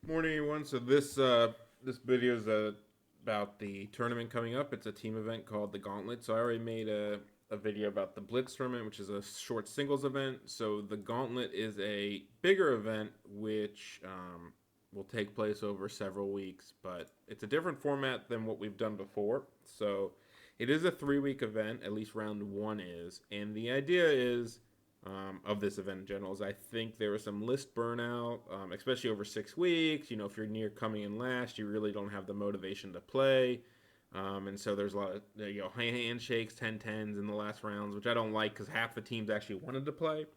Morning, everyone. So this video is about the tournament coming up. It's a team event called the Gauntlet. So I already made a video about the Blitz tournament, which is a short singles event. So the Gauntlet is a bigger event, which will take place over several weeks, but it's a different format than what we've done before. So it is a 3 week event, at least round one is, and the idea is of this event in general is I think there was some list burnout, especially over 6 weeks. If you're near coming in last, you really don't have the motivation to play. And so there's a lot of handshakes, 10-10s in the last rounds, which I don't like because half the teams actually wanted to play.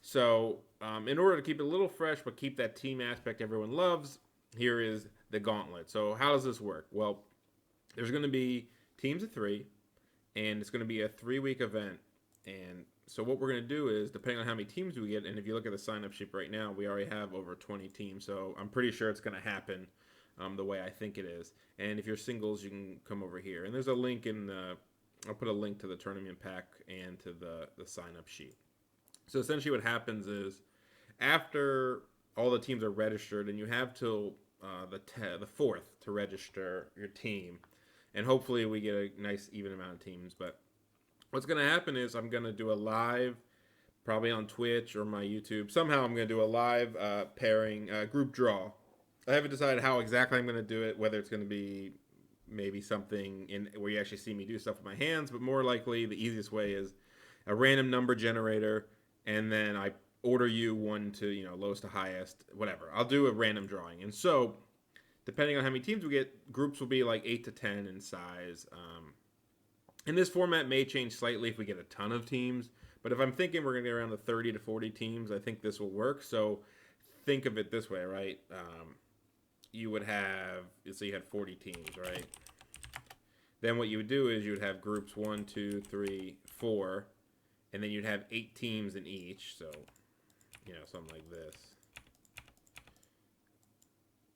So in order to keep it a little fresh but keep that team aspect everyone loves, here is the Gauntlet. So how does this work? Well, there's going to be teams of three, and it's going to be a 3 week event. And so what we're going to do is, depending on how many teams we get, and if you look at the sign-up sheet right now, we already have over 20 teams. So I'm pretty sure it's going to happen the way I think it is. And if you're singles, you can come over here. And there's a link I'll put a link to the tournament pack and to the sign-up sheet. So essentially what happens is, after all the teams are registered, and you have till the 4th to register your team, and hopefully we get a nice even amount of teams, but what's going to happen is I'm going to do a live, probably on Twitch or my YouTube. Somehow I'm going to do a live pairing group draw. I haven't decided how exactly I'm going to do it, whether it's going to be maybe something in where you actually see me do stuff with my hands, but more likely the easiest way is a random number generator, and then I order you one to, lowest to highest, whatever. I'll do a random drawing. And so, depending on how many teams we get, groups will be like 8 to 10 in size. And this format may change slightly if we get a ton of teams, but if I'm thinking we're going to get around the 30 to 40 teams, I think this will work. So think of it this way, right? You would have, so you had 40 teams, right? Then what you would do is you would have groups 1, 2, 3, 4, and then you'd have 8 teams in each. So, something like this,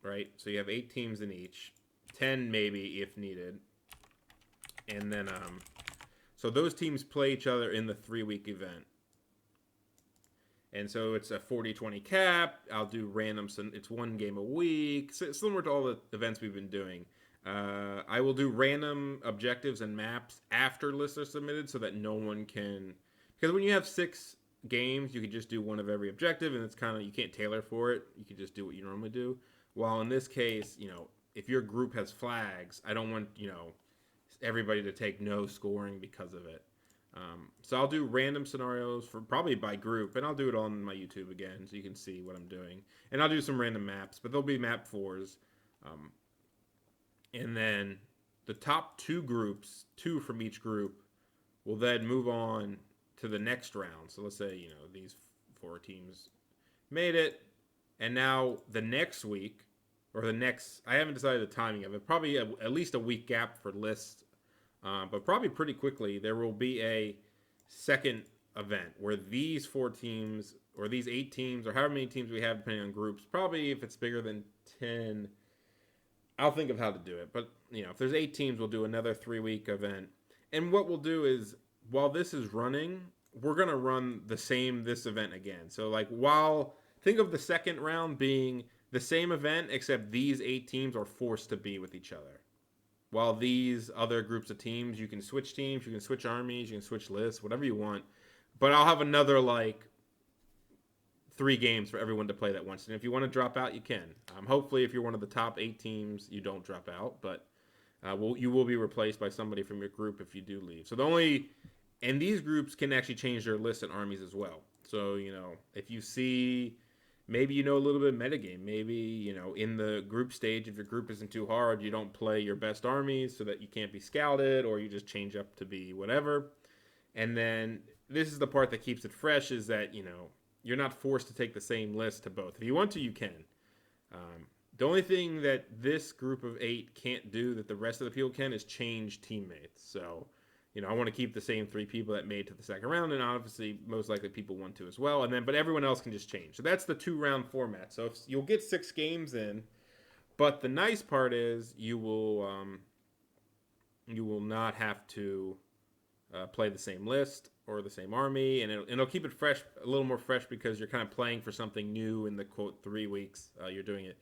right? So you have 8 teams in each, 10 maybe if needed. And then, so those teams play each other in the 3 week event. And so it's a 40-20 cap. I'll do random, it's one game a week, similar to all the events we've been doing. I will do random objectives and maps after lists are submitted so that no one can, because when you have 6 games, you can just do one of every objective, and it's kind of, you can't tailor for it. You can just do what you normally do. While in this case, if your group has flags, I don't want, everybody to take no scoring because of it. So I'll do random scenarios for probably by group, and I'll do it on my YouTube again so you can see what I'm doing. And I'll do some random maps, but they'll be map 4s. And then the top 2 groups, 2 from each group, will then move on to the next round. So let's say, these 4 teams made it, and now the next week, or I haven't decided the timing of it, probably at least a week gap for lists. But probably pretty quickly, there will be a second event where these 4 teams, or these 8 teams, or however many teams we have, depending on groups, probably if it's bigger than 10, I'll think of how to do it. But, if there's 8 teams, we'll do another 3 week event. And what we'll do is, while this is running, we're going to run this event again. So, think of the second round being the same event, except these 8 teams are forced to be with each other. While these other groups of teams, you can switch teams, you can switch armies, you can switch lists, whatever you want. But I'll have another 3 games for everyone to play that once. And if you want to drop out, you can. Hopefully, if you're one of the top 8 teams, you don't drop out. But you will be replaced by somebody from your group if you do leave. So and these groups can actually change their lists and armies as well. So, if you see, maybe a little bit of metagame. Maybe, in the group stage, if your group isn't too hard, you don't play your best armies so that you can't be scouted, or you just change up to be whatever. And then this is the part that keeps it fresh, is that, you're not forced to take the same list to both. If you want to, you can. The only thing that this group of 8 can't do that the rest of the people can is change teammates. So, I want to keep the same 3 people that made to the second round, and obviously, most likely, people want to as well. But everyone else can just change. So that's the 2-round format. So you'll get 6 games in, but the nice part is you will not have to play the same list or the same army, and it'll keep it fresh, a little more fresh, because you're kind of playing for something new in the quote 3 weeks you're doing it.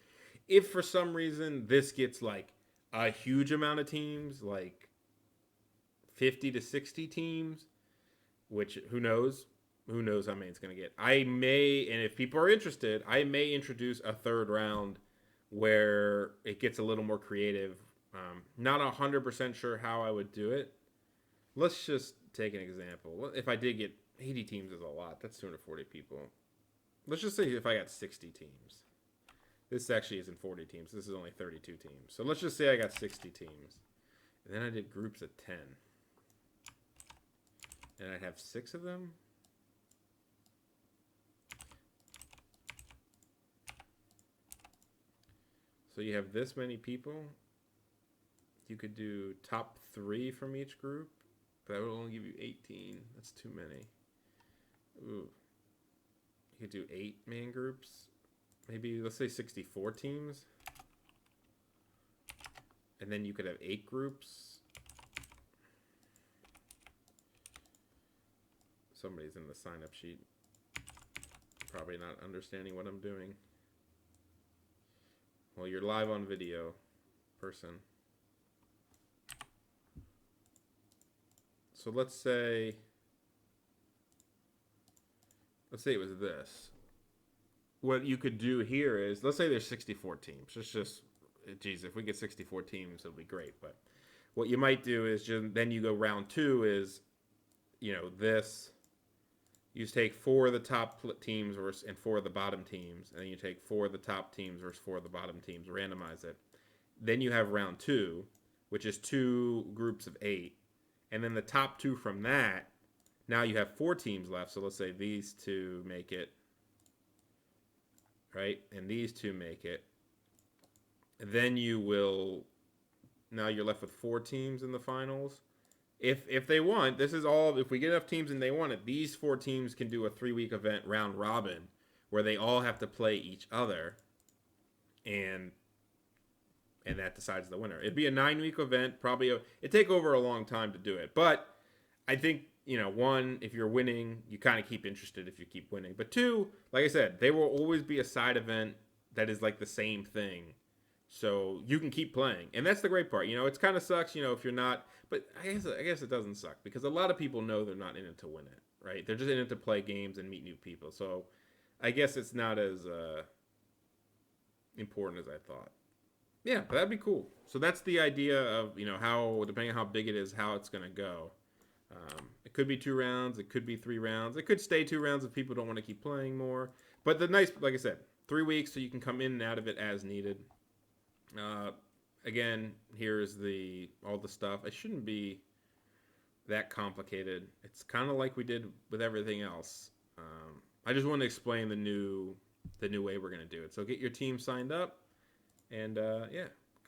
if for some reason this gets like a huge amount of teams, like 50 to 60 teams, which who knows? Who knows how many it's going to get. I may, and if people are interested, I may introduce a third round where it gets a little more creative. Not 100% sure how I would do it. Let's just take an example. If I did get 80 teams is a lot. That's 240 people. Let's just say if I got 60 teams. This actually isn't 40 teams. This is only 32 teams. So let's just say I got 60 teams. And then I did groups of 10. And I'd have 6 of them. So you have this many people. You could do top 3 from each group. But that would only give you 18. That's too many. Ooh. You could do 8-man groups. Maybe, let's say 64 teams. And then you could have 8 groups. Somebody's in the sign-up sheet. Probably not understanding what I'm doing. Well, you're live on video, person. So let's say it was this. What you could do here is, let's say there's 64 teams. It's just, geez, if we get 64 teams, it'll be great. But what you might do is then you go round 2 is, this. You take 4 of the top teams and 4 of the bottom teams, and then you take 4 of the top teams versus 4 of the bottom teams, randomize it. Then you have round 2, which is 2 groups of 8. And then the top 2 from that, now you have 4 teams left. So let's say these 2 make it, right? And these 2 make it. And then now you're left with 4 teams in the finals. If they want, this is all, if we get enough teams and they want it, these 4 teams can do a 3-week event round robin where they all have to play each other, and that decides the winner. It'd be a 9-week event, it'd take over a long time to do it. But I think, 1, if you're winning, you kind of keep interested if you keep winning. But 2, like I said, there will always be a side event that is like the same thing. So you can keep playing. And that's the great part. It kind of sucks, if you're not. But I guess it doesn't suck because a lot of people know they're not in it to win it, right? They're just in it to play games and meet new people. So I guess it's not as important as I thought. Yeah, but that'd be cool. So that's the idea of, how, depending on how big it is, how it's going to go. It could be 2 rounds. It could be 3 rounds. It could stay 2 rounds if people don't want to keep playing more. But like I said, 3 weeks so you can come in and out of it as needed. Again, here's all the stuff. It shouldn't be that complicated. It's kind of like we did with everything else. I just want to explain the new way we're going to do it. So get your team signed up, and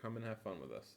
come and have fun with us.